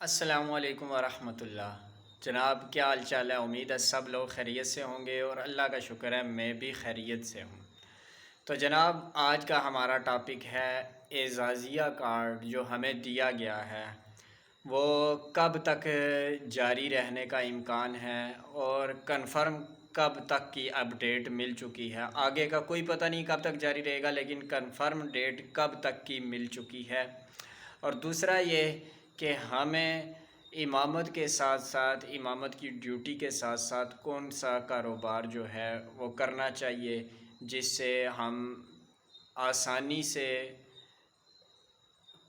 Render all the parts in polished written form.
السلام علیکم ورحمۃ اللہ۔ جناب کیا حال چال ہے؟ امید ہے سب لوگ خیریت سے ہوں گے اور اللہ کا شکر ہے میں بھی خیریت سے ہوں۔ تو جناب آج کا ہمارا ٹاپک ہے اعزازیہ کارڈ جو ہمیں دیا گیا ہے وہ کب تک جاری رہنے کا امکان ہے اور کنفرم کب تک کی اپڈیٹ مل چکی ہے۔ آگے کا کوئی پتہ نہیں کب تک جاری رہے گا، لیکن کنفرم ڈیٹ کب تک کی مل چکی ہے۔ اور دوسرا یہ کہ ہمیں امامت کے ساتھ ساتھ امامت کی ڈیوٹی کے ساتھ ساتھ کون سا کاروبار جو ہے وہ کرنا چاہیے جس سے ہم آسانی سے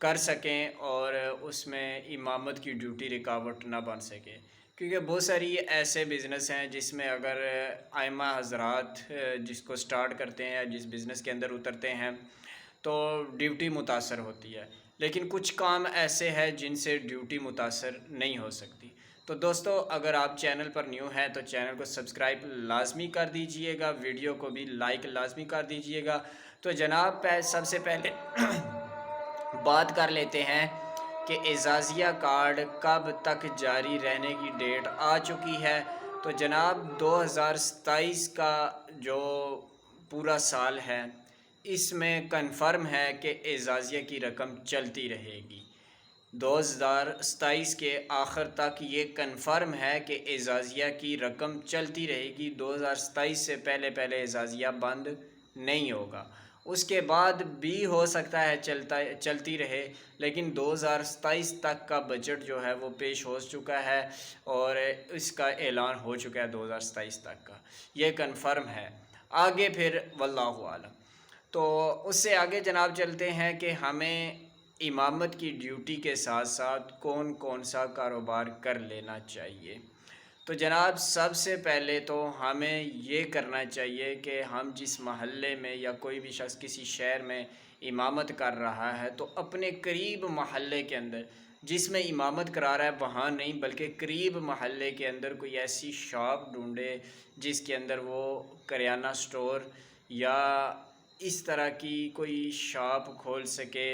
کر سکیں اور اس میں امامت کی ڈیوٹی رکاوٹ نہ بن سکے، کیونکہ بہت ساری ایسے بزنس ہیں جس میں اگر ائمہ حضرات جس کو سٹارٹ کرتے ہیں، جس بزنس کے اندر اترتے ہیں تو ڈیوٹی متاثر ہوتی ہے، لیکن کچھ کام ایسے ہیں جن سے ڈیوٹی متاثر نہیں ہو سکتی۔ تو دوستو اگر آپ چینل پر نیو ہیں تو چینل کو سبسکرائب لازمی کر دیجئے گا، ویڈیو کو بھی لائک لازمی کر دیجئے گا۔ تو جناب سب سے پہلے بات کر لیتے ہیں کہ اعزازیہ کارڈ کب تک جاری رہنے کی ڈیٹ آ چکی ہے۔ تو جناب 2027 کا جو پورا سال ہے اس میں کنفرم ہے کہ اعزازیہ کی رقم چلتی رہے گی۔ 2027 کے آخر تک یہ کنفرم ہے کہ اعزازیہ کی رقم چلتی رہے گی۔ 2027 سے پہلے اعزازیہ بند نہیں ہوگا، اس کے بعد بھی ہو سکتا ہے چلتی رہے، لیکن 2027 تک کا بجٹ جو ہے وہ پیش ہو چکا ہے اور اس کا اعلان ہو چکا ہے 2027 تک کا، یہ کنفرم ہے۔ آگے پھر واللہ عالم۔ تو اس سے آگے جناب چلتے ہیں کہ ہمیں امامت کی ڈیوٹی کے ساتھ ساتھ کون کون سا کاروبار کر لینا چاہیے۔ تو جناب سب سے پہلے تو ہمیں یہ کرنا چاہیے کہ ہم جس محلے میں یا کوئی بھی شخص کسی شہر میں امامت کر رہا ہے تو اپنے قریب محلے کے اندر جس میں امامت کرا رہا ہے وہاں نہیں بلکہ قریب محلے کے اندر کوئی ایسی شاپ ڈھونڈے جس کے اندر وہ کریانہ سٹور یا اس طرح کی کوئی شاپ کھول سکے۔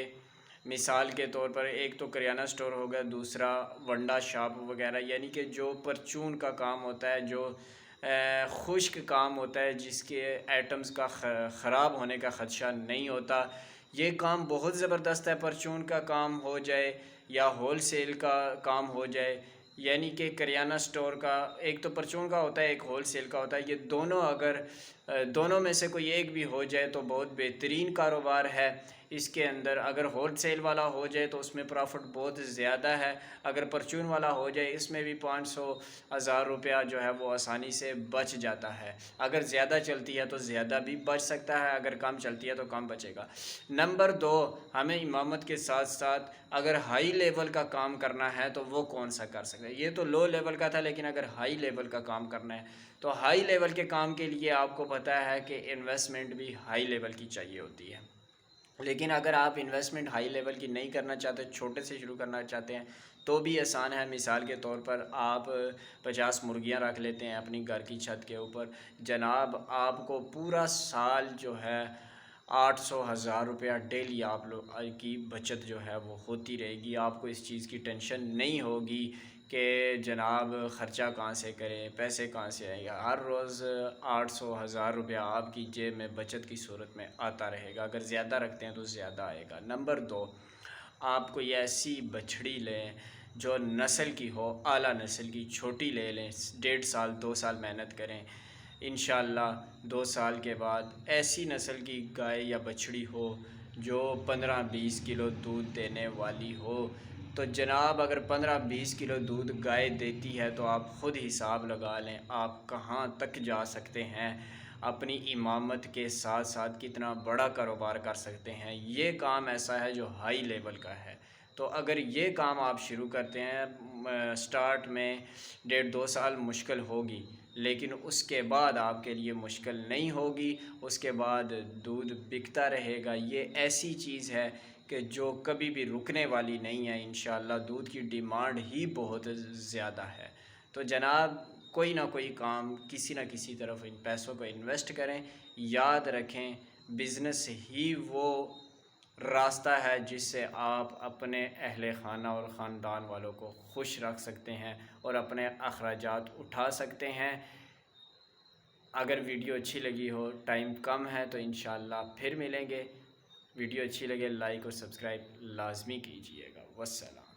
مثال کے طور پر ایک تو کریانہ سٹور ہوگا، دوسرا ونڈا شاپ وغیرہ، یعنی کہ جو پرچون کا کام ہوتا ہے، جو خشک کام ہوتا ہے، جس کے آئٹمز کا خراب ہونے کا خدشہ نہیں ہوتا۔ یہ کام بہت زبردست ہے، پرچون کا کام ہو جائے یا ہول سیل کا کام ہو جائے، یعنی کہ کریانہ سٹور کا ایک تو پرچون کا ہوتا ہے، ایک ہول سیل کا ہوتا ہے، یہ دونوں اگر دونوں میں سے کوئی ایک بھی ہو جائے تو بہت بہترین کاروبار ہے۔ اس کے اندر اگر ہول سیل والا ہو جائے تو اس میں پرافٹ بہت زیادہ ہے، اگر پرچون والا ہو جائے اس میں بھی 500,000 روپیہ جو ہے وہ آسانی سے بچ جاتا ہے۔ اگر زیادہ چلتی ہے تو زیادہ بھی بچ سکتا ہے، اگر کم چلتی ہے تو کم بچے گا۔ نمبر 2، ہمیں امامت کے ساتھ ساتھ اگر ہائی لیول کا کام کرنا ہے تو وہ کون سا کر سکتا ہے؟ یہ تو لو لیول کا تھا، لیکن اگر ہائی لیول کا کام کرنا ہے تو ہائی لیول کے کام کے لیے آپ کو پتہ ہے کہ انویسٹمنٹ بھی ہائی لیول کی چاہیے ہوتی ہے۔ لیکن اگر آپ انویسٹمنٹ ہائی لیول کی نہیں کرنا چاہتے، چھوٹے سے شروع کرنا چاہتے ہیں تو بھی آسان ہے۔ مثال کے طور پر آپ 50 مرغیاں رکھ لیتے ہیں اپنی گھر کی چھت کے اوپر، جناب آپ کو پورا سال جو ہے 800,000 روپیہ ڈیلی آپ لوگ کی بچت جو ہے وہ ہوتی رہے گی۔ آپ کو اس چیز کی ٹینشن نہیں ہوگی کہ جناب خرچہ کہاں سے کریں، پیسے کہاں سے آئیں گے۔ ہر روز 800,000 روپیہ آپ کی جیب میں بچت کی صورت میں آتا رہے گا، اگر زیادہ رکھتے ہیں تو زیادہ آئے گا۔ نمبر 2، آپ کوئی ایسی بچھڑی لیں جو نسل کی ہو، اعلیٰ نسل کی، چھوٹی لے لیں، 1.5 سال 2 سال محنت کریں، انشاءاللہ 2 سال کے بعد ایسی نسل کی گائے یا بچھڑی ہو جو 15-20 کلو دودھ دینے والی ہو۔ تو جناب اگر 15-20 کلو دودھ گائے دیتی ہے تو آپ خود حساب لگا لیں آپ کہاں تک جا سکتے ہیں، اپنی امامت کے ساتھ ساتھ کتنا بڑا کاروبار کر سکتے ہیں۔ یہ کام ایسا ہے جو ہائی لیول کا ہے۔ تو اگر یہ کام آپ شروع کرتے ہیں، سٹارٹ میں 1.5-2 سال مشکل ہوگی، لیکن اس کے بعد آپ کے لیے مشکل نہیں ہوگی، اس کے بعد دودھ بکتا رہے گا۔ یہ ایسی چیز ہے کہ جو کبھی بھی رکنے والی نہیں ہے، انشاءاللہ دودھ کی ڈیمانڈ ہی بہت زیادہ ہے۔ تو جناب کوئی نہ کوئی کام کسی نہ کسی طرف ان پیسوں کو انویسٹ کریں۔ یاد رکھیں بزنس ہی وہ راستہ ہے جس سے آپ اپنے اہل خانہ اور خاندان والوں کو خوش رکھ سکتے ہیں اور اپنے اخراجات اٹھا سکتے ہیں۔ اگر ویڈیو اچھی لگی ہو، ٹائم کم ہے تو انشاءاللہ پھر ملیں گے۔ ویڈیو اچھی لگے لائک اور سبسکرائب لازمی کیجیے گا۔ والسلام۔